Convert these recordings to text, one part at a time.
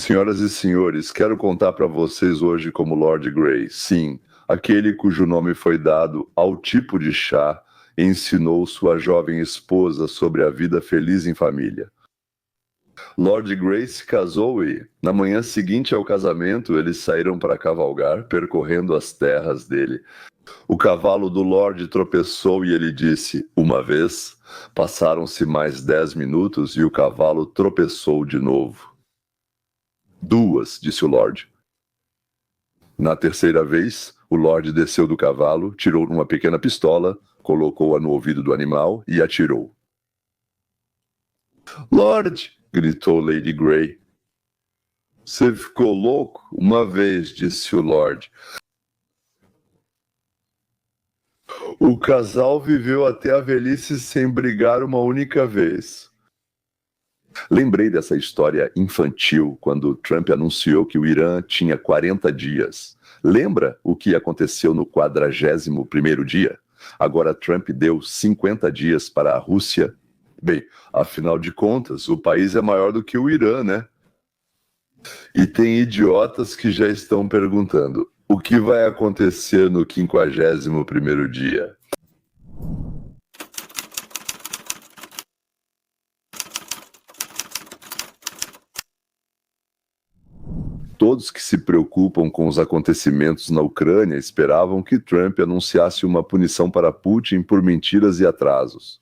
Senhoras e senhores, quero contar para vocês hoje como Lord Grey. Sim, aquele cujo nome foi dado ao tipo de chá ensinou sua jovem esposa sobre a vida feliz em família. Lord Grey se casou e, na manhã seguinte ao casamento, eles saíram para cavalgar, percorrendo as terras dele. O cavalo do Lorde tropeçou e ele disse, uma vez. Passaram-se mais 10 minutos e o cavalo tropeçou de novo. 2, disse o Lorde. Na terceira vez, o Lorde desceu do cavalo, tirou uma pequena pistola, colocou-a no ouvido do animal e atirou. Lorde, gritou Lady Grey. Você ficou louco? Uma vez, disse o Lorde. O casal viveu até a velhice sem brigar uma única vez. Lembrei dessa história infantil quando Trump anunciou que o Irã tinha 40 dias. Lembra o que aconteceu no 41º dia? Agora Trump deu 50 dias para a Rússia. Bem, afinal de contas, o país é maior do que o Irã, né? E tem idiotas que já estão perguntando, o que vai acontecer no 51º dia? Todos que se preocupam com os acontecimentos na Ucrânia esperavam que Trump anunciasse uma punição para Putin por mentiras e atrasos.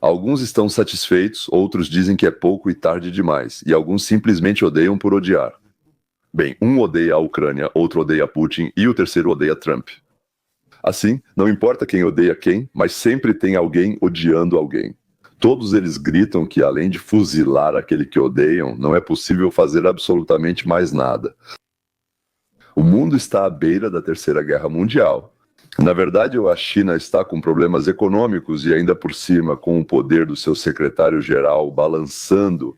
Alguns estão satisfeitos, outros dizem que é pouco e tarde demais, e alguns simplesmente odeiam por odiar. Bem, um odeia a Ucrânia, outro odeia Putin e o terceiro odeia Trump. Assim, não importa quem odeia quem, mas sempre tem alguém odiando alguém. Todos eles gritam que, além de fuzilar aquele que odeiam, não é possível fazer absolutamente mais nada. O mundo está à beira da Terceira Guerra Mundial. Na verdade, a China está com problemas econômicos e ainda por cima com o poder do seu secretário-geral balançando.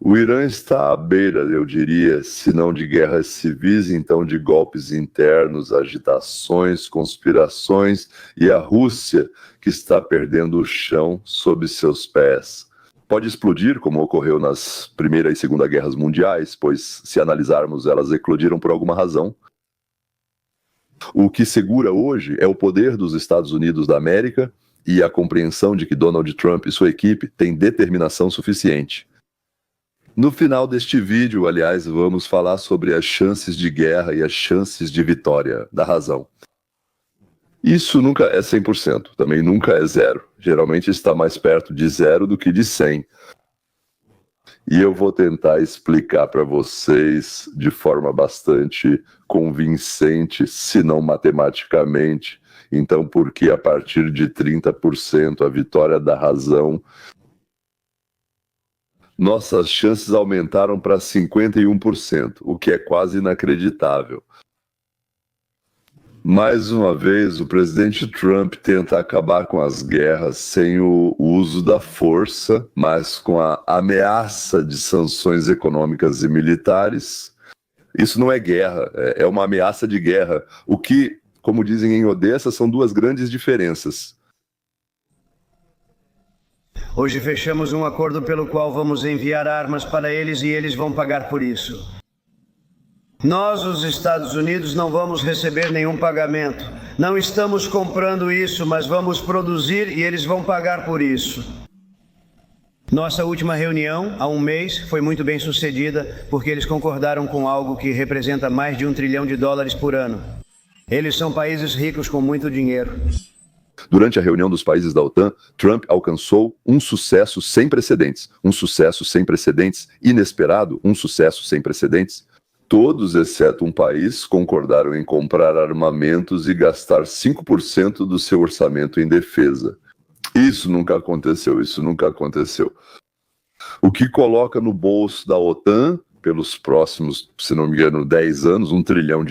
O Irã está à beira, eu diria, se não de guerras civis, então de golpes internos, agitações, conspirações, e a Rússia, que está perdendo o chão sob seus pés. Pode explodir, como ocorreu nas Primeira e Segunda Guerras Mundiais, pois, se analisarmos, elas eclodiram por alguma razão. O que segura hoje é o poder dos Estados Unidos da América e a compreensão de que Donald Trump e sua equipe têm determinação suficiente. No final deste vídeo, aliás, vamos falar sobre as chances de guerra e as chances de vitória da razão. Isso nunca é 100%, também nunca é 0. Geralmente está mais perto de 0 do que de 100. E eu vou tentar explicar para vocês de forma bastante convincente, se não matematicamente, então por que a partir de 30% a vitória da razão, nossas chances aumentaram para 51%, o que é quase inacreditável. Mais uma vez, o presidente Trump tenta acabar com as guerras sem o uso da força, mas com a ameaça de sanções econômicas e militares. Isso não é guerra, é uma ameaça de guerra. O que, como dizem em Odessa, são duas grandes diferenças. Hoje fechamos um acordo pelo qual vamos enviar armas para eles e eles vão pagar por isso. Nós, os Estados Unidos, não vamos receber nenhum pagamento. Não estamos comprando isso, mas vamos produzir e eles vão pagar por isso. Nossa última reunião, há um mês, foi muito bem sucedida porque eles concordaram com algo que representa mais de $1 trilhão por ano. Eles são países ricos com muito dinheiro. Durante a reunião dos países da OTAN, Trump alcançou um sucesso sem precedentes. Um sucesso sem precedentes inesperado, um sucesso sem precedentes. Todos, exceto um país, concordaram em comprar armamentos e gastar 5% do seu orçamento em defesa. Isso nunca aconteceu. O que coloca no bolso da OTAN, pelos próximos, se não me engano, 10 anos, $1 trilhão.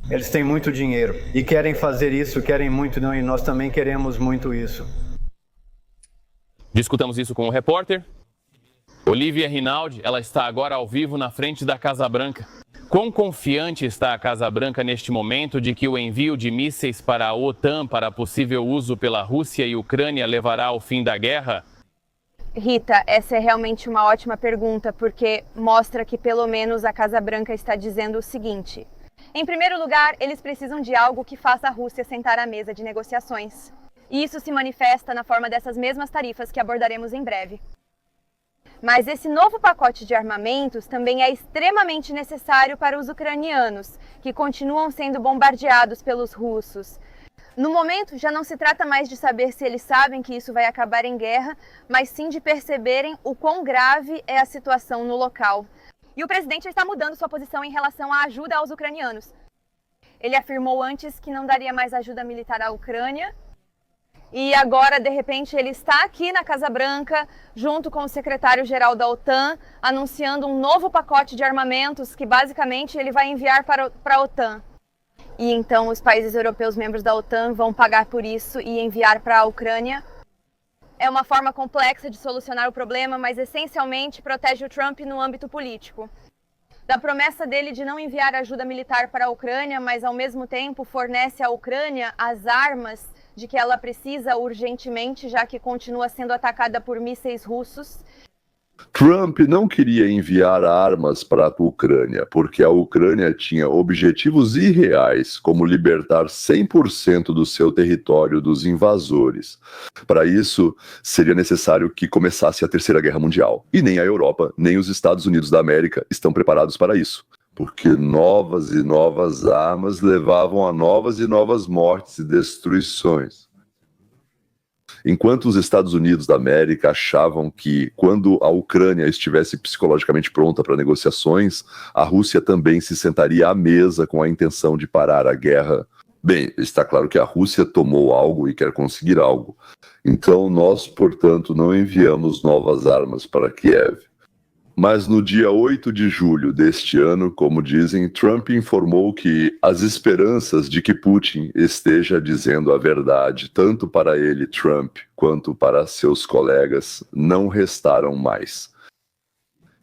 Eles têm muito dinheiro e querem fazer isso, querem muito, não, e nós também queremos muito isso. Discutamos isso com o repórter. Olivia Rinaldi, ela está agora ao vivo na frente da Casa Branca. Quão confiante está a Casa Branca neste momento de que o envio de mísseis para a OTAN para possível uso pela Rússia e Ucrânia levará ao fim da guerra? Rita, essa é realmente uma ótima pergunta, porque mostra que pelo menos a Casa Branca está dizendo o seguinte. Em primeiro lugar, eles precisam de algo que faça a Rússia sentar à mesa de negociações. E isso se manifesta na forma dessas mesmas tarifas que abordaremos em breve. Mas esse novo pacote de armamentos também é extremamente necessário para os ucranianos, que continuam sendo bombardeados pelos russos. No momento, já não se trata mais de saber se eles sabem que isso vai acabar em guerra, mas sim de perceberem o quão grave é a situação no local. E o presidente está mudando sua posição em relação à ajuda aos ucranianos. Ele afirmou antes que não daria mais ajuda militar à Ucrânia, e agora, de repente, ele está aqui na Casa Branca, junto com o secretário-geral da OTAN, anunciando um novo pacote de armamentos que, basicamente, ele vai enviar para a OTAN. E então os países europeus membros da OTAN vão pagar por isso e enviar para a Ucrânia. É uma forma complexa de solucionar o problema, mas essencialmente protege o Trump no âmbito político. Da promessa dele de não enviar ajuda militar para a Ucrânia, mas ao mesmo tempo fornece à Ucrânia as armas de que ela precisa urgentemente, já que continua sendo atacada por mísseis russos. Trump não queria enviar armas para a Ucrânia, porque a Ucrânia tinha objetivos irreais, como libertar 100% do seu território dos invasores. Para isso, seria necessário que começasse a Terceira Guerra Mundial. E nem a Europa, nem os Estados Unidos da América estão preparados para isso, porque novas e novas armas levavam a novas e novas mortes e destruições. Enquanto os Estados Unidos da América achavam que, quando a Ucrânia estivesse psicologicamente pronta para negociações, a Rússia também se sentaria à mesa com a intenção de parar a guerra. Bem, está claro que a Rússia tomou algo e quer conseguir algo. Então nós, portanto, não enviamos novas armas para Kiev. Mas no dia 8 de julho deste ano, como dizem, Trump informou que as esperanças de que Putin esteja dizendo a verdade, tanto para ele, Trump, quanto para seus colegas, não restaram mais.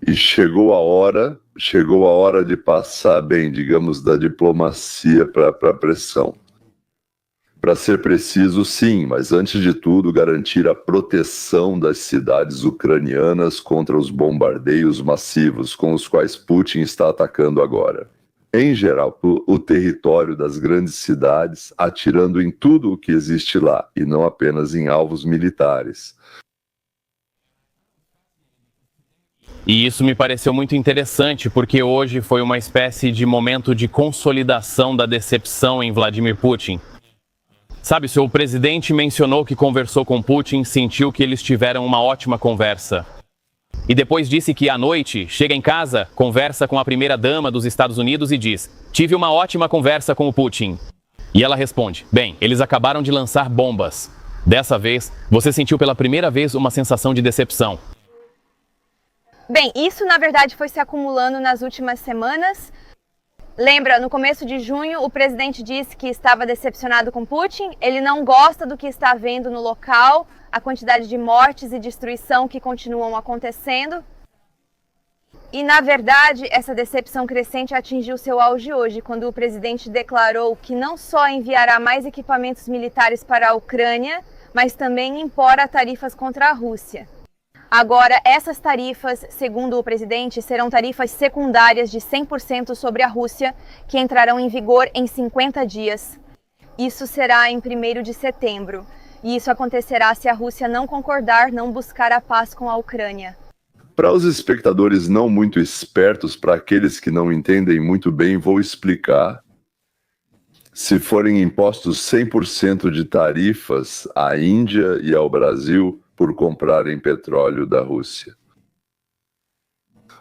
E chegou a hora de passar, bem, digamos, da diplomacia para a pressão. Para ser preciso, sim, mas antes de tudo, garantir a proteção das cidades ucranianas contra os bombardeios massivos com os quais Putin está atacando agora. Em geral, o território das grandes cidades, atirando em tudo o que existe lá, e não apenas em alvos militares. E isso me pareceu muito interessante, porque hoje foi uma espécie de momento de consolidação da decepção em Vladimir Putin. Sabe, o presidente mencionou que conversou com Putin, sentiu que eles tiveram uma ótima conversa. E depois disse que à noite, chega em casa, conversa com a primeira-dama dos Estados Unidos e diz: tive uma ótima conversa com o Putin. E ela responde: bem, eles acabaram de lançar bombas. Dessa vez, você sentiu pela primeira vez uma sensação de decepção. Bem, isso na verdade foi se acumulando nas últimas semanas. Lembra, no começo de junho, o presidente disse que estava decepcionado com Putin, ele não gosta do que está vendo no local, a quantidade de mortes e destruição que continuam acontecendo. E, na verdade, essa decepção crescente atingiu seu auge hoje, quando o presidente declarou que não só enviará mais equipamentos militares para a Ucrânia, mas também imporá tarifas contra a Rússia. Agora, essas tarifas, segundo o presidente, serão tarifas secundárias de 100% sobre a Rússia, que entrarão em vigor em 50 dias. Isso será em 1º de setembro. E isso acontecerá se a Rússia não concordar, não buscar a paz com a Ucrânia. Para os espectadores não muito espertos, para aqueles que não entendem muito bem, vou explicar. Se forem impostos 100% de tarifas à Índia e ao Brasil por comprarem petróleo da Rússia.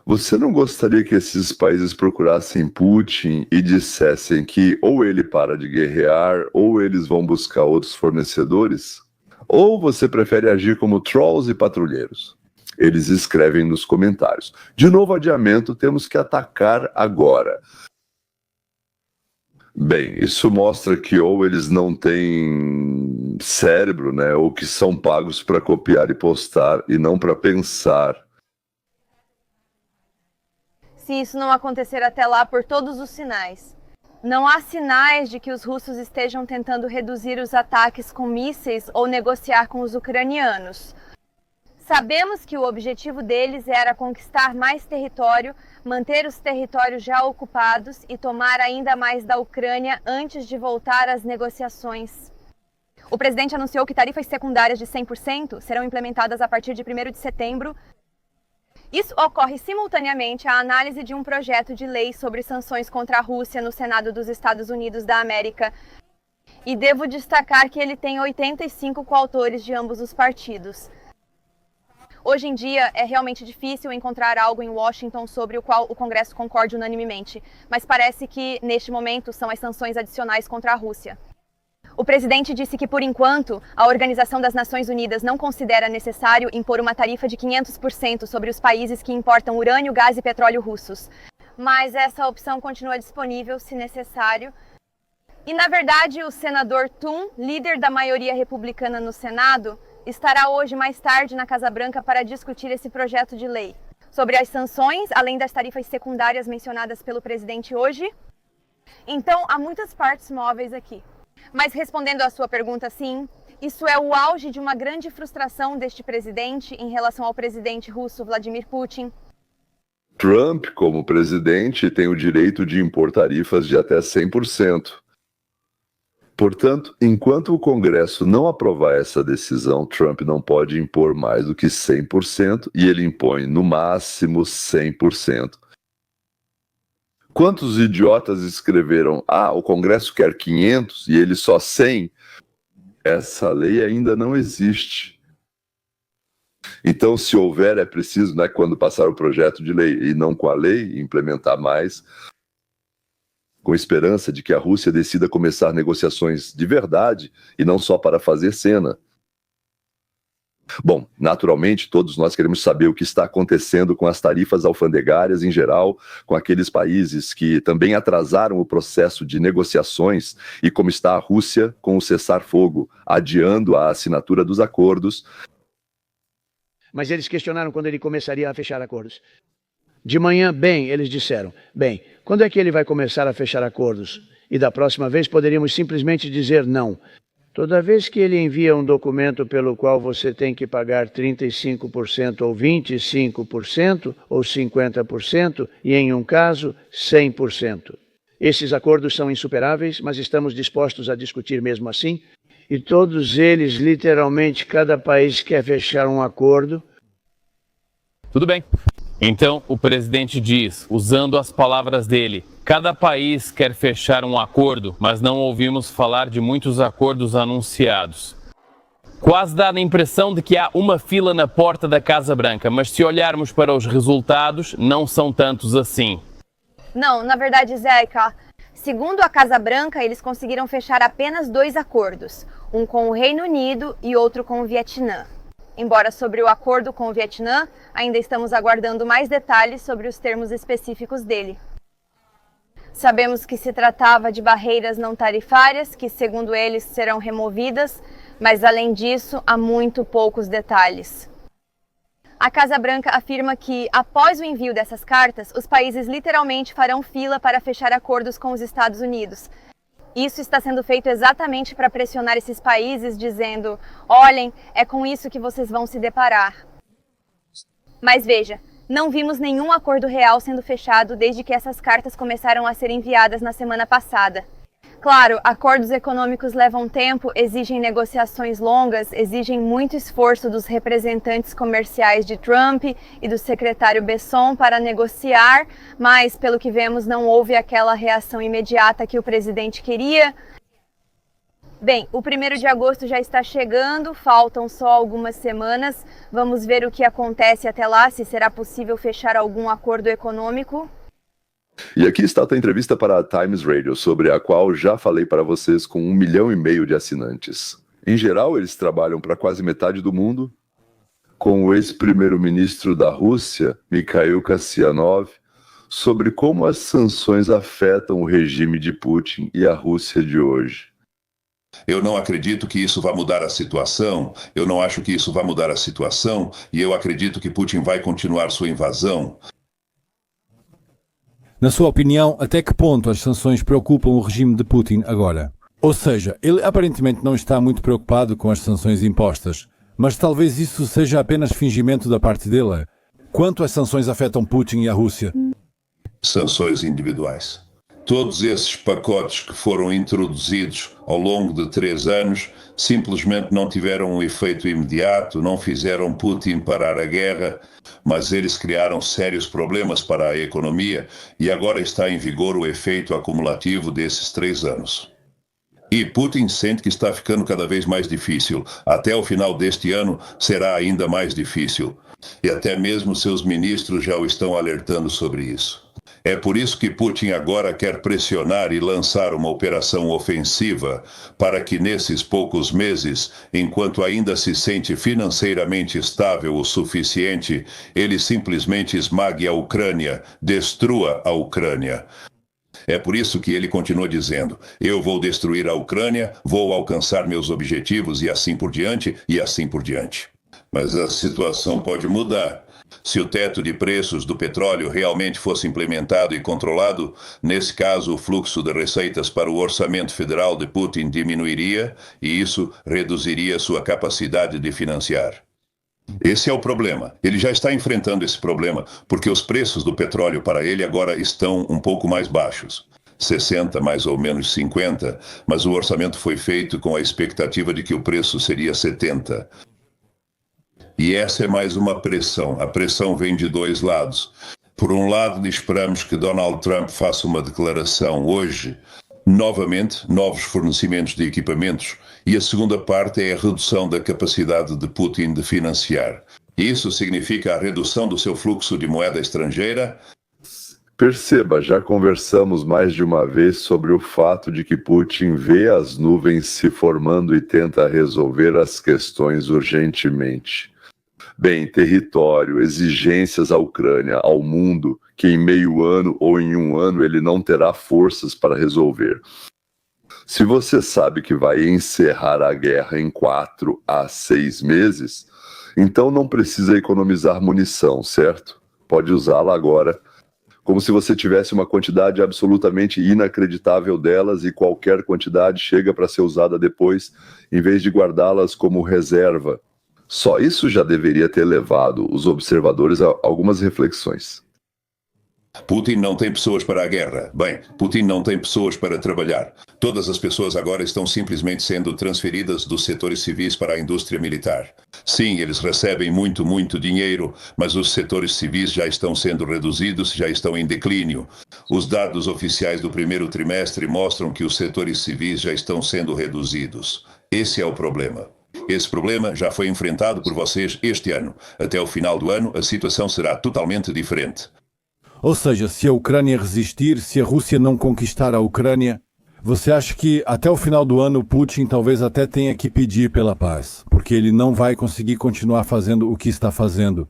Você não gostaria que esses países procurassem Putin e dissessem que ou ele para de guerrear ou eles vão buscar outros fornecedores? Ou você prefere agir como trolls e patrulheiros? Eles escrevem nos comentários: de novo adiamento, temos que atacar agora. Bem, isso mostra que ou eles não têm cérebro, né, ou que são pagos para copiar e postar e não para pensar. Se isso não acontecer até lá, por todos os sinais. Não há sinais de que os russos estejam tentando reduzir os ataques com mísseis ou negociar com os ucranianos. Sabemos que o objetivo deles era conquistar mais território, manter os territórios já ocupados e tomar ainda mais da Ucrânia antes de voltar às negociações. O presidente anunciou que tarifas secundárias de 100% serão implementadas a partir de 1º de setembro. Isso ocorre simultaneamente à análise de um projeto de lei sobre sanções contra a Rússia no Senado dos Estados Unidos da América. E devo destacar que ele tem 85 coautores de ambos os partidos. Hoje em dia, é realmente difícil encontrar algo em Washington sobre o qual o Congresso concorde unanimemente, mas parece que, neste momento, são as sanções adicionais contra a Rússia. O presidente disse que, por enquanto, a Organização das Nações Unidas não considera necessário impor uma tarifa de 500% sobre os países que importam urânio, gás e petróleo russos. Mas essa opção continua disponível, se necessário. E, na verdade, o senador Thun, líder da maioria republicana no Senado, estará hoje mais tarde na Casa Branca para discutir esse projeto de lei. Sobre as sanções, além das tarifas secundárias mencionadas pelo presidente hoje. Então, há muitas partes móveis aqui. Mas respondendo à sua pergunta, sim, isso é o auge de uma grande frustração deste presidente em relação ao presidente russo Vladimir Putin. Trump, como presidente, tem o direito de impor tarifas de até 100%. Portanto, enquanto o Congresso não aprovar essa decisão, Trump não pode impor mais do que 100% e ele impõe, no máximo, 100%. Quantos idiotas escreveram, o Congresso quer 500 e ele só 100? Essa lei ainda não existe. Então, se houver, é preciso, quando passar o projeto de lei e não com a lei, implementar mais, com esperança de que a Rússia decida começar negociações de verdade e não só para fazer cena. Bom, naturalmente, todos nós queremos saber o que está acontecendo com as tarifas alfandegárias em geral, com aqueles países que também atrasaram o processo de negociações e como está a Rússia com o cessar-fogo, adiando a assinatura dos acordos. Mas eles questionaram quando ele começaria a fechar acordos. De manhã, eles disseram, quando é que ele vai começar a fechar acordos? E da próxima vez poderíamos simplesmente dizer não. Toda vez que ele envia um documento pelo qual você tem que pagar 35% ou 25% ou 50% e, em um caso, 100%. Esses acordos são insuperáveis, mas estamos dispostos a discutir mesmo assim. E todos eles, literalmente, cada país quer fechar um acordo. Tudo bem. Então, o presidente diz, usando as palavras dele, cada país quer fechar um acordo, mas não ouvimos falar de muitos acordos anunciados. Quase dá a impressão de que há uma fila na porta da Casa Branca, mas se olharmos para os resultados, não são tantos assim. Não, na verdade, Zeca, segundo a Casa Branca, eles conseguiram fechar apenas 2 acordos, um com o Reino Unido e outro com o Vietnã. Embora sobre o acordo com o Vietnã, ainda estamos aguardando mais detalhes sobre os termos específicos dele. Sabemos que se tratava de barreiras não tarifárias, que segundo eles serão removidas, mas além disso, há muito poucos detalhes. A Casa Branca afirma que, após o envio dessas cartas, os países literalmente farão fila para fechar acordos com os Estados Unidos. Isso está sendo feito exatamente para pressionar esses países, dizendo, olhem, é com isso que vocês vão se deparar. Mas veja, não vimos nenhum acordo real sendo fechado desde que essas cartas começaram a ser enviadas na semana passada. Claro, acordos econômicos levam tempo, exigem negociações longas, exigem muito esforço dos representantes comerciais de Trump e do secretário Besson para negociar, mas, pelo que vemos, não houve aquela reação imediata que o presidente queria. Bem, o 1º de agosto já está chegando, faltam só algumas semanas. Vamos ver o que acontece até lá, se será possível fechar algum acordo econômico. E aqui está a entrevista para a Times Radio, sobre a qual já falei para vocês com 1,5 milhão de assinantes. Em geral, eles trabalham para quase metade do mundo, com o ex-primeiro-ministro da Rússia, Mikhail Kasyanov, sobre como as sanções afetam o regime de Putin e a Rússia de hoje. Eu não acredito que isso vá mudar a situação, eu não acho que isso vá mudar a situação, e eu acredito que Putin vai continuar sua invasão. Na sua opinião, até que ponto as sanções preocupam o regime de Putin agora? Ou seja, ele aparentemente não está muito preocupado com as sanções impostas, Mas talvez isso seja apenas fingimento da parte dele. Quanto as sanções afetam Putin e a Rússia? Sanções individuais. Todos esses pacotes que foram introduzidos ao longo de 3 anos simplesmente não tiveram um efeito imediato, não fizeram Putin parar a guerra, mas eles criaram sérios problemas para a economia e agora está em vigor o efeito acumulativo desses 3 anos. E Putin sente que está ficando cada vez mais difícil. Até o final deste ano será ainda mais difícil. E até mesmo seus ministros já o estão alertando sobre isso. É por isso que Putin agora quer pressionar e lançar uma operação ofensiva para que nesses poucos meses, enquanto ainda se sente financeiramente estável o suficiente, ele simplesmente esmague a Ucrânia, destrua a Ucrânia. É por isso que ele continua dizendo, eu vou destruir a Ucrânia, vou alcançar meus objetivos e assim por diante, e assim por diante. Mas a situação pode mudar. Se o teto de preços do petróleo realmente fosse implementado e controlado, nesse caso o fluxo de receitas para o orçamento federal de Putin diminuiria e isso reduziria sua capacidade de financiar. Esse é o problema. Ele já está enfrentando esse problema, porque os preços do petróleo para ele agora estão um pouco mais baixos. 60, mais ou menos 50, mas o orçamento foi feito com a expectativa de que o preço seria 70. E essa é mais uma pressão. A pressão vem de 2 lados. Por um lado, esperamos que Donald Trump faça uma declaração hoje, novamente, novos fornecimentos de equipamentos, e a segunda parte é a redução da capacidade de Putin de financiar. Isso significa a redução do seu fluxo de moeda estrangeira. Perceba, já conversamos mais de uma vez sobre o fato de que Putin vê as nuvens se formando e tenta resolver as questões urgentemente. Bem, território, exigências à Ucrânia, ao mundo, que em meio ano ou em 1 ano ele não terá forças para resolver. Se você sabe que vai encerrar a guerra em 4 a 6 meses, então não precisa economizar munição, certo? Pode usá-la agora, como se você tivesse uma quantidade absolutamente inacreditável delas e qualquer quantidade chega para ser usada depois, em vez de guardá-las como reserva. Só isso já deveria ter levado os observadores a algumas reflexões. Putin não tem pessoas para a guerra. Bem, Putin não tem pessoas para trabalhar. Todas as pessoas agora estão simplesmente sendo transferidas dos setores civis para a indústria militar. Sim, eles recebem muito dinheiro, mas os setores civis já estão sendo reduzidos, já estão em declínio. Os dados oficiais do primeiro trimestre mostram que os setores civis já estão sendo reduzidos. Esse é o problema. Esse problema já foi enfrentado por vocês este ano. Até o final do ano, a situação será totalmente diferente. Ou seja, se a Ucrânia resistir, se a Rússia não conquistar a Ucrânia, você acha que até o final do ano Putin talvez até tenha que pedir pela paz, porque ele não vai conseguir continuar fazendo o que está fazendo?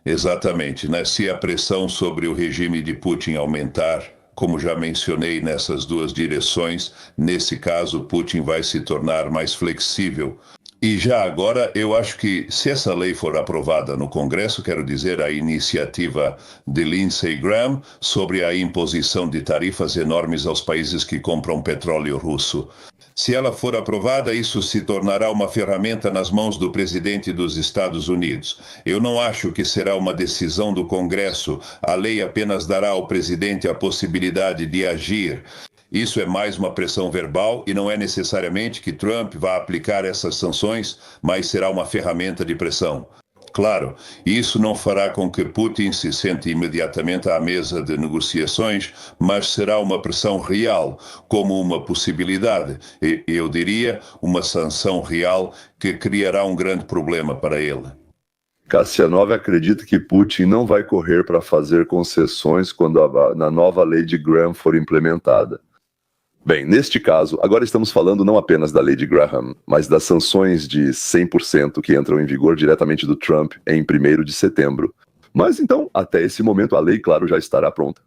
Exatamente, né? Se a pressão sobre o regime de Putin aumentar, como já mencionei nessas 2 direções, nesse caso Putin vai se tornar mais flexível. E já agora, eu acho que se essa lei for aprovada no Congresso, quero dizer a iniciativa de Lindsey Graham sobre a imposição de tarifas enormes aos países que compram petróleo russo. Se ela for aprovada, isso se tornará uma ferramenta nas mãos do presidente dos Estados Unidos. Eu não acho que será uma decisão do Congresso. A lei apenas dará ao presidente a possibilidade de agir. Isso é mais uma pressão verbal e não é necessariamente que Trump vá aplicar essas sanções, mas será uma ferramenta de pressão. Claro, isso não fará com que Putin se sente imediatamente à mesa de negociações, mas será uma pressão real, como uma possibilidade, e eu diria uma sanção real que criará um grande problema para ele. Kassianov acredita que Putin não vai correr para fazer concessões quando a nova lei de Graham for implementada. Bem, neste caso, agora estamos falando não apenas da lei de Graham, mas das sanções de 100% que entram em vigor diretamente do Trump em 1º de setembro. Mas então, até esse momento, a lei, claro, já estará pronta.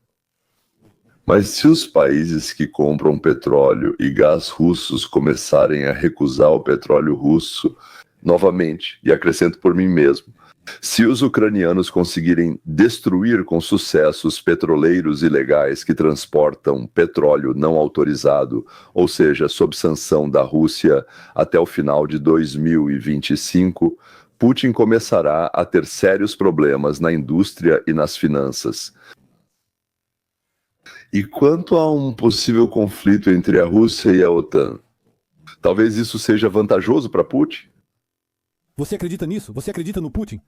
Mas se os países que compram petróleo e gás russos começarem a recusar o petróleo russo novamente, e acrescento por mim mesmo, Se os ucranianos conseguirem destruir com sucesso os petroleiros ilegais que transportam petróleo não autorizado, ou seja, sob sanção da Rússia, até o final de 2025, Putin começará a ter sérios problemas na indústria e nas finanças. E quanto a um possível conflito entre a Rússia e a OTAN, talvez isso seja vantajoso para Putin? Você acredita nisso? Você acredita no Putin?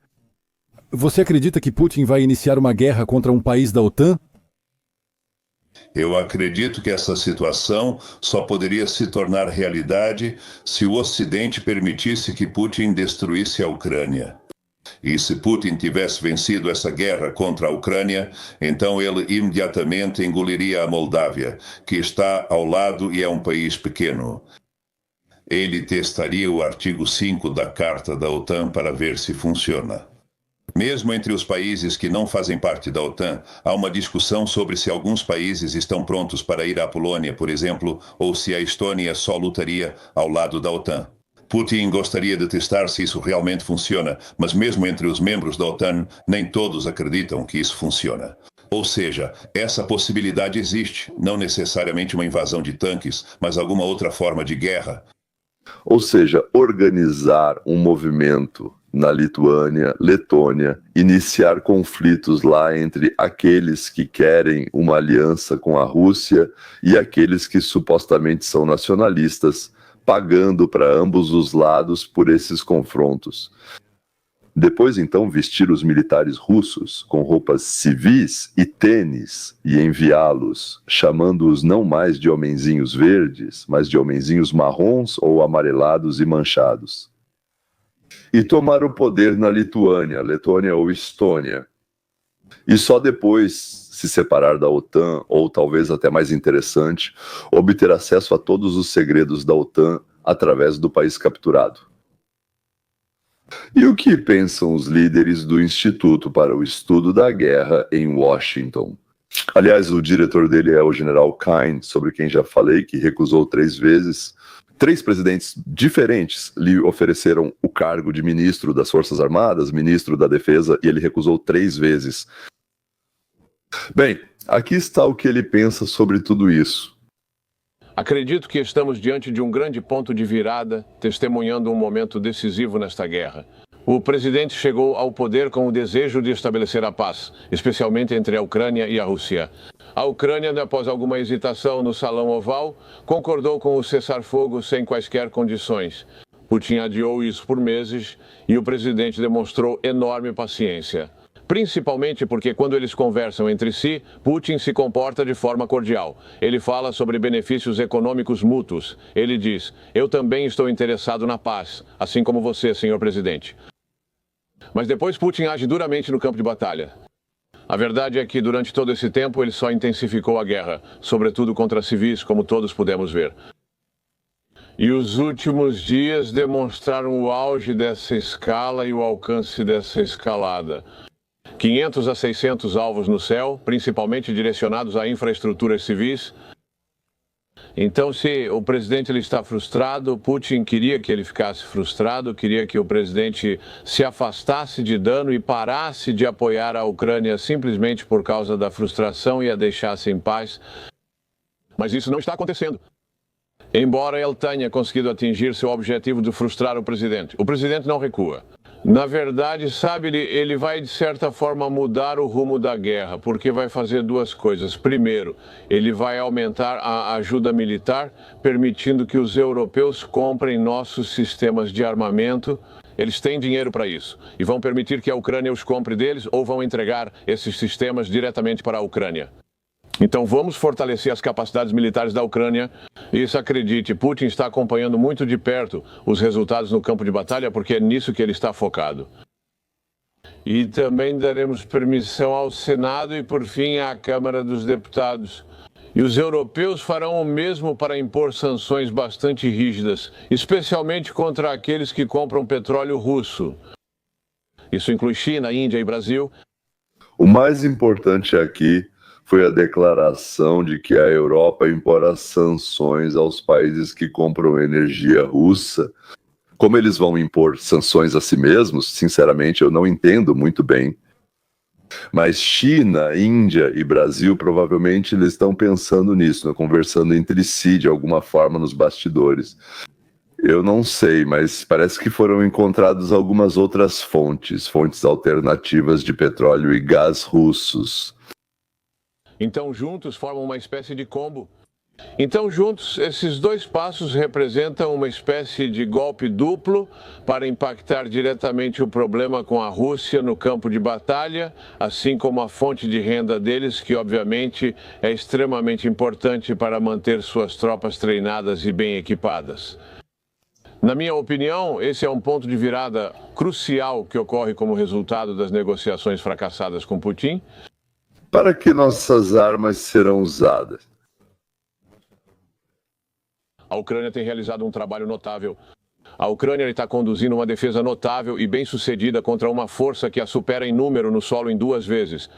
Você acredita que Putin vai iniciar uma guerra contra um país da OTAN? Eu acredito que essa situação só poderia se tornar realidade se o Ocidente permitisse que Putin destruísse a Ucrânia. E se Putin tivesse vencido essa guerra contra a Ucrânia, então ele imediatamente engoliria a Moldávia, que está ao lado e é um país pequeno. Ele testaria o artigo 5 da Carta da OTAN para ver se funciona. Mesmo entre os países que não fazem parte da OTAN, há uma discussão sobre se alguns países estão prontos para ir à Polônia, por exemplo, ou se a Estônia só lutaria ao lado da OTAN. Putin gostaria de testar se isso realmente funciona, mas mesmo entre os membros da OTAN, nem todos acreditam que isso funciona. Ou seja, essa possibilidade existe, não necessariamente uma invasão de tanques, mas alguma outra forma de guerra. Ou seja, organizar um movimento na Lituânia, Letônia, iniciar conflitos lá entre aqueles que querem uma aliança com a Rússia e aqueles que supostamente são nacionalistas, pagando para ambos os lados por esses confrontos. Depois, então, vestir os militares russos com roupas civis e tênis e enviá-los, chamando-os não mais de homenzinhos verdes, mas de homenzinhos marrons ou amarelados e manchados. E tomar o poder na Lituânia, Letônia ou Estônia. E só depois se separar da OTAN, ou talvez até mais interessante, obter acesso a todos os segredos da OTAN através do país capturado. E o que pensam os líderes do Instituto para o Estudo da Guerra em Washington? Aliás, o diretor dele é o general Kyne, sobre quem já falei, que recusou 3 vezes. 3 presidentes diferentes lhe ofereceram o cargo de ministro das Forças Armadas, ministro da Defesa, e ele recusou 3 vezes. Bem, aqui está o que ele pensa sobre tudo isso. Acredito que estamos diante de um grande ponto de virada, testemunhando um momento decisivo nesta guerra. O presidente chegou ao poder com o desejo de estabelecer a paz, especialmente entre a Ucrânia e a Rússia. A Ucrânia, após alguma hesitação no Salão Oval, concordou com o cessar-fogo sem quaisquer condições. Putin adiou isso por meses e o presidente demonstrou enorme paciência. Principalmente porque quando eles conversam entre si, Putin se comporta de forma cordial. Ele fala sobre benefícios econômicos mútuos. Ele diz: "Eu também estou interessado na paz, assim como você, senhor presidente." Mas depois Putin age duramente no campo de batalha. A verdade é que durante todo esse tempo ele só intensificou a guerra, sobretudo contra civis, como todos pudemos ver. E os últimos dias demonstraram o auge dessa escala e o alcance dessa escalada. 500 a 600 alvos no céu, principalmente direcionados a infraestruturas civis. Então, se o presidente ele está frustrado, Putin queria que ele ficasse frustrado, queria que o presidente se afastasse de dano e parasse de apoiar a Ucrânia simplesmente por causa da frustração e a deixasse em paz. Mas isso não está acontecendo. Embora ele tenha conseguido atingir seu objetivo de frustrar o presidente não recua. Na verdade, sabe, ele vai de certa forma mudar o rumo da guerra, porque vai fazer 2 coisas. Primeiro, ele vai aumentar a ajuda militar, permitindo que os europeus comprem nossos sistemas de armamento. Eles têm dinheiro para isso e vão permitir que a Ucrânia os compre deles ou vão entregar esses sistemas diretamente para a Ucrânia. Então vamos fortalecer as capacidades militares da Ucrânia. Isso, acredite, Putin está acompanhando muito de perto os resultados no campo de batalha, porque é nisso que ele está focado. E também daremos permissão ao Senado e, por fim, à Câmara dos Deputados. E os europeus farão o mesmo para impor sanções bastante rígidas, especialmente contra aqueles que compram petróleo russo. Isso inclui China, Índia e Brasil. O mais importante aqui foi a declaração de que a Europa imporá sanções aos países que compram energia russa, Como eles vão impor sanções a si mesmos, sinceramente, eu não entendo muito bem. Mas China, Índia e Brasil, provavelmente eles estão pensando nisso, né? Conversando entre si de alguma forma nos bastidores. Eu não sei, mas parece que foram encontradas algumas outras fontes alternativas de petróleo e gás russos. Então, juntos formam uma espécie de combo. Então, juntos, esses dois passos representam uma espécie de golpe duplo para impactar diretamente o problema com a Rússia no campo de batalha, assim como a fonte de renda deles, que obviamente é extremamente importante para manter suas tropas treinadas e bem equipadas. Na minha opinião, esse é um ponto de virada crucial que ocorre como resultado das negociações fracassadas com Putin. Para que nossas armas serão usadas? A Ucrânia tem realizado um trabalho notável. A Ucrânia está conduzindo uma defesa notável e bem-sucedida contra uma força que a supera em número no solo em 2 vezes.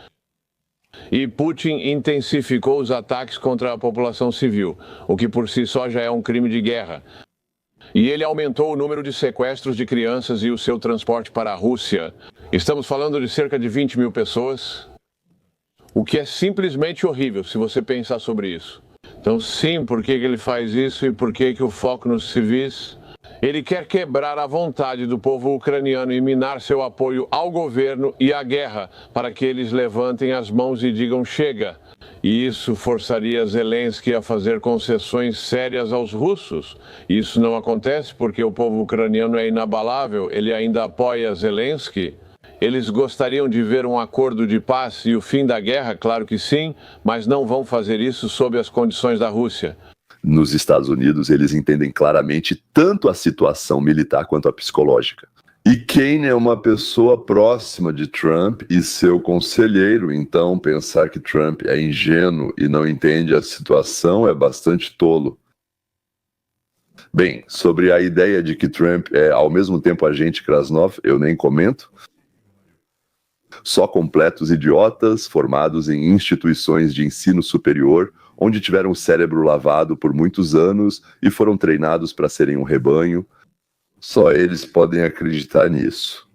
E Putin intensificou os ataques contra a população civil, o que por si só já é um crime de guerra. E ele aumentou o número de sequestros de crianças e o seu transporte para a Rússia. Estamos falando de cerca de 20 mil pessoas, o que é simplesmente horrível se você pensar sobre isso. Então, sim, por que ele faz isso e por que o foco nos civis? Ele quer quebrar a vontade do povo ucraniano e minar seu apoio ao governo e à guerra para que eles levantem as mãos e digam chega. E isso forçaria Zelensky a fazer concessões sérias aos russos. Isso não acontece porque o povo ucraniano é inabalável, ele ainda apoia Zelensky. Eles gostariam de ver um acordo de paz e o fim da guerra, claro que sim, mas não vão fazer isso sob as condições da Rússia. Nos Estados Unidos, eles entendem claramente tanto a situação militar quanto a psicológica. E Kane é uma pessoa próxima de Trump e seu conselheiro, então pensar que Trump é ingênuo e não entende a situação é bastante tolo. Bem, sobre a ideia de que Trump é ao mesmo tempo agente Krasnov, eu nem comento. Só completos idiotas formados em instituições de ensino superior, onde tiveram o cérebro lavado por muitos anos e foram treinados para serem um rebanho. Só eles podem acreditar nisso.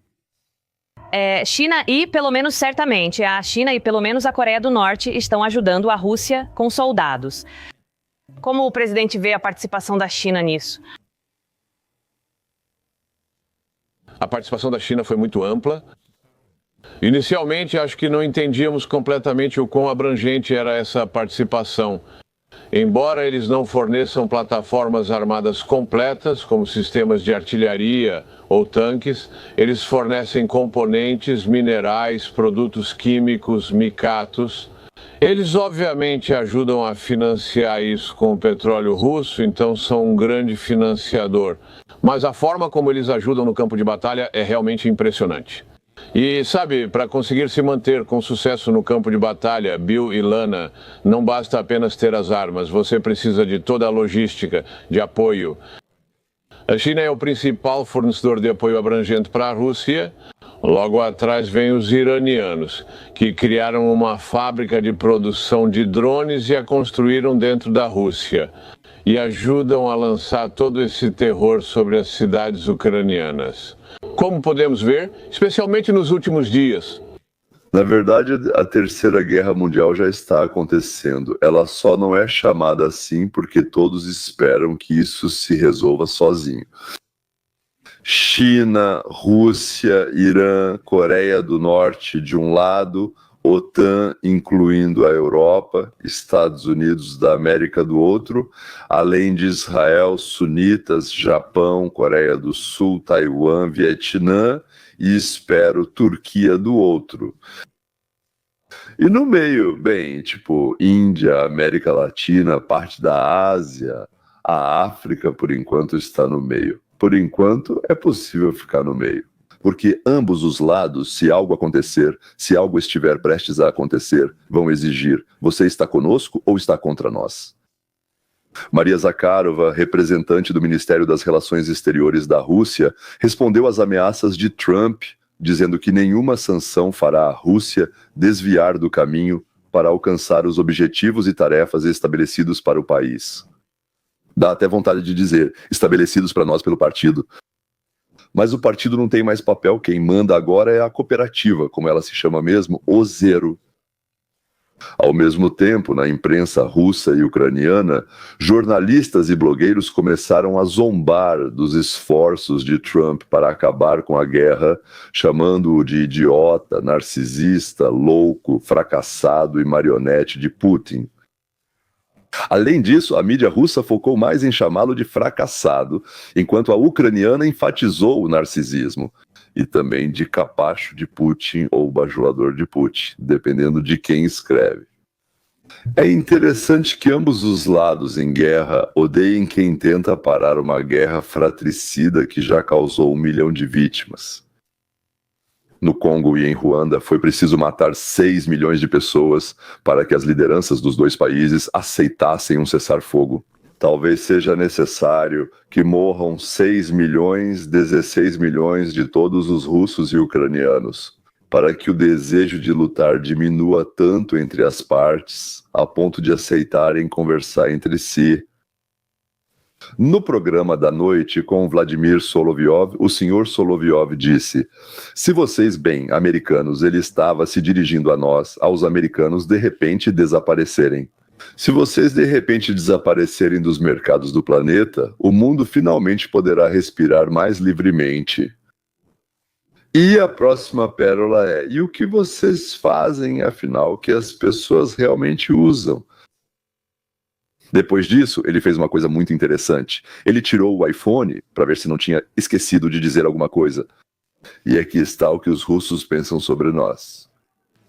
China e, pelo menos certamente, a China e pelo menos a Coreia do Norte estão ajudando a Rússia com soldados. Como o presidente vê a participação da China nisso? A participação da China foi muito ampla. Inicialmente, acho que não entendíamos completamente o quão abrangente era essa participação. Embora eles não forneçam plataformas armadas completas, como sistemas de artilharia ou tanques, eles fornecem componentes, minerais, produtos químicos, micatos. Eles obviamente ajudam a financiar isso com o petróleo russo, então são um grande financiador. Mas a forma como eles ajudam no campo de batalha é realmente impressionante. E sabe, para conseguir se manter com sucesso no campo de batalha, Bill e Lana, não basta apenas ter as armas, você precisa de toda a logística, de apoio. A China é o principal fornecedor de apoio abrangente para a Rússia. Logo atrás vem os iranianos, que criaram uma fábrica de produção de drones e a construíram dentro da Rússia. E ajudam a lançar todo esse terror sobre as cidades ucranianas. Como podemos ver, especialmente nos últimos dias. Na verdade, a Terceira Guerra Mundial já está acontecendo. Ela só não é chamada assim porque todos esperam que isso se resolva sozinho. China, Rússia, Irã, Coreia do Norte de um lado, OTAN, incluindo a Europa, Estados Unidos da América do outro, além de Israel, sunitas, Japão, Coreia do Sul, Taiwan, Vietnã e, espero, Turquia do outro. E no meio, bem, tipo, Índia, América Latina, parte da Ásia, a África, por enquanto, está no meio. Por enquanto, é possível ficar no meio. Porque ambos os lados, se algo acontecer, se algo estiver prestes a acontecer, vão exigir: você está conosco ou está contra nós? Maria Zakharova, representante do Ministério das Relações Exteriores da Rússia, respondeu às ameaças de Trump, dizendo que nenhuma sanção fará a Rússia desviar do caminho para alcançar os objetivos e tarefas estabelecidos para o país. Dá até vontade de dizer, estabelecidos para nós pelo partido. Mas o partido não tem mais papel, quem manda agora é a cooperativa, como ela se chama mesmo, o Zero. Ao mesmo tempo, na imprensa russa e ucraniana, jornalistas e blogueiros começaram a zombar dos esforços de Trump para acabar com a guerra, chamando-o de idiota, narcisista, louco, fracassado e marionete de Putin. Além disso, a mídia russa focou mais em chamá-lo de fracassado, enquanto a ucraniana enfatizou o narcisismo, e também de capacho de Putin ou bajulador de Putin, dependendo de quem escreve. É interessante que ambos os lados em guerra odeiem quem tenta parar uma guerra fratricida que já causou 1 milhão de vítimas. No Congo e em Ruanda foi preciso matar 6 milhões de pessoas para que as lideranças dos dois países aceitassem um cessar-fogo. Talvez seja necessário que morram 6 milhões, 16 milhões de todos os russos e ucranianos, para que o desejo de lutar diminua tanto entre as partes, a ponto de aceitarem conversar entre si. No programa da noite com Vladimir Solovyov, o senhor Solovyov disse: se vocês, bem, americanos, ele estava se dirigindo a nós, aos americanos, de repente desaparecerem. Se vocês de repente desaparecerem dos mercados do planeta, o mundo finalmente poderá respirar mais livremente. E a próxima pérola é: e o que vocês fazem, afinal, que as pessoas realmente usam? Depois disso, ele fez uma coisa muito interessante. Ele tirou o iPhone para ver se não tinha esquecido de dizer alguma coisa. E aqui está o que os russos pensam sobre nós.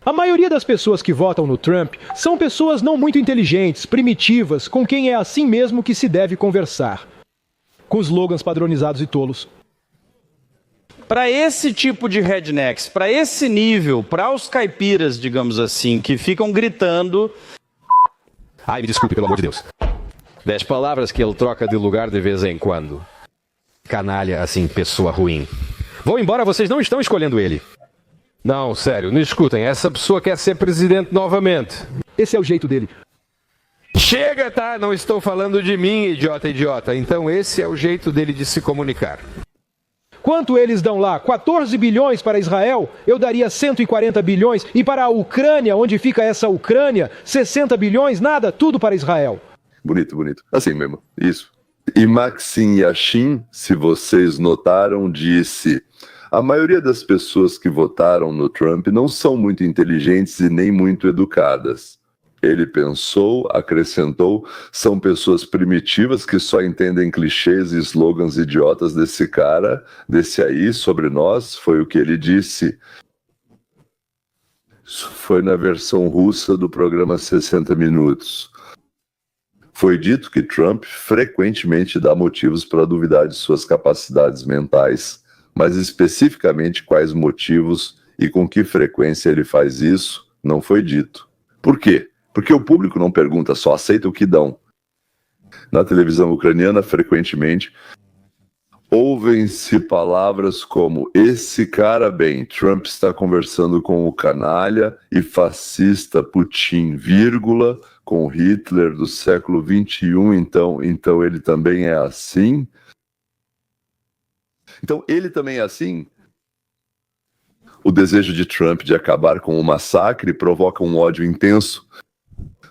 A maioria das pessoas que votam no Trump são pessoas não muito inteligentes, primitivas, com quem é assim mesmo que se deve conversar. Com slogans padronizados e tolos. Para esse tipo de rednecks, para esse nível, para os caipiras, digamos assim, que ficam gritando... Ai, me desculpe, pelo amor de Deus. 10 palavras que ele troca de lugar de vez em quando. Canalha, assim, pessoa ruim. Vão embora, vocês não estão escolhendo ele. Não, sério, me escutem, essa pessoa quer ser presidente novamente. Esse é o jeito dele. Chega, tá? Não estou falando de mim, idiota. Então esse é o jeito dele de se comunicar. Quanto eles dão lá? 14 bilhões para Israel? Eu daria 140 bilhões. E para a Ucrânia, onde fica essa Ucrânia, 60 bilhões? Nada, tudo para Israel. Bonito, bonito. Assim mesmo, isso. E Maxim Yashin, se vocês notaram, disse: a maioria das pessoas que votaram no Trump não são muito inteligentes e nem muito educadas. Ele pensou, acrescentou, são pessoas primitivas que só entendem clichês e slogans idiotas desse cara, desse aí, sobre nós, foi o que ele disse. Isso foi na versão russa do programa 60 Minutos. Foi dito que Trump frequentemente dá motivos para duvidar de suas capacidades mentais, mas especificamente quais motivos e com que frequência ele faz isso, não foi dito. Por quê? Porque o público não pergunta, só aceita o que dão. Na televisão ucraniana, frequentemente, ouvem-se palavras como: esse cara, bem, Trump está conversando com o canalha e fascista Putin, vírgula, com Hitler do século XXI, então ele também é assim? Então ele também é assim? O desejo de Trump de acabar com o massacre provoca um ódio intenso.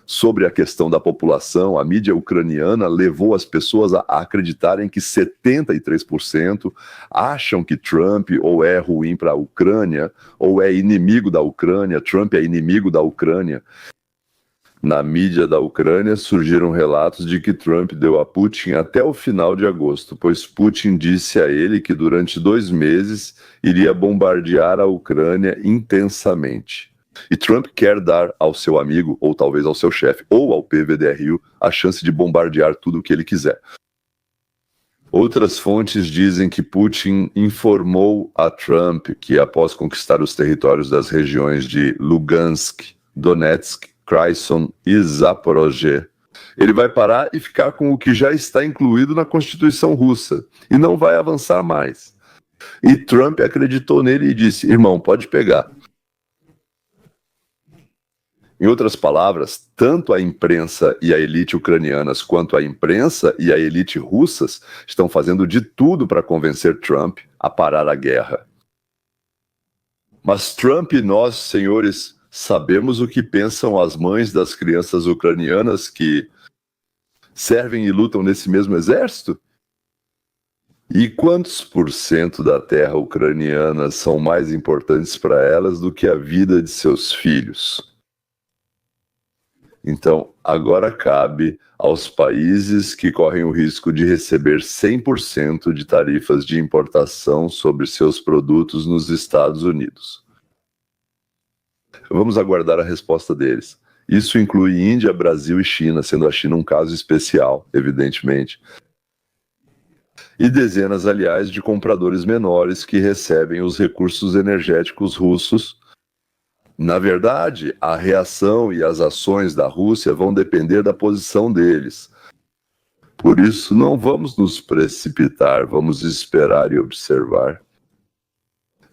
Sobre a questão da população, a mídia ucraniana levou as pessoas a acreditarem que 73% acham que Trump ou é ruim para a Ucrânia, ou é inimigo da Ucrânia, Trump é inimigo da Ucrânia. Na mídia da Ucrânia surgiram relatos de que Trump deu a Putin até o final de agosto, pois Putin disse a ele que durante 2 meses iria bombardear a Ucrânia intensamente. E Trump quer dar ao seu amigo, ou talvez ao seu chefe, ou ao PVDRU, a chance de bombardear tudo o que ele quiser. Outras fontes dizem que Putin informou a Trump que, após conquistar os territórios das regiões de Lugansk, Donetsk, Kherson e Zaporozhye, ele vai parar e ficar com o que já está incluído na Constituição russa, e não vai avançar mais. E Trump acreditou nele e disse: irmão, pode pegar. Em outras palavras, tanto a imprensa e a elite ucranianas quanto a imprensa e a elite russas estão fazendo de tudo para convencer Trump, a parar a guerra. Mas Trump e nós, senhores, sabemos o que pensam as mães das crianças ucranianas que servem e lutam nesse mesmo exército? E quantos % da terra ucraniana são mais importantes para elas do que a vida de seus filhos? Então, agora cabe aos países que correm o risco de receber 100% de tarifas de importação sobre seus produtos nos Estados Unidos. Vamos aguardar a resposta deles. Isso inclui Índia, Brasil e China, sendo a China um caso especial, evidentemente. E dezenas, aliás, de compradores menores que recebem os recursos energéticos russos. Na verdade, a reação e as ações da Rússia vão depender da posição deles. Por isso, não vamos nos precipitar, vamos esperar e observar.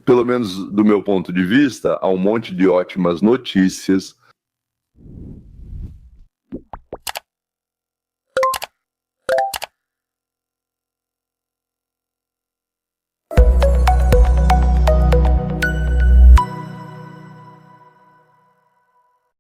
Pelo menos do meu ponto de vista, há um monte de ótimas notícias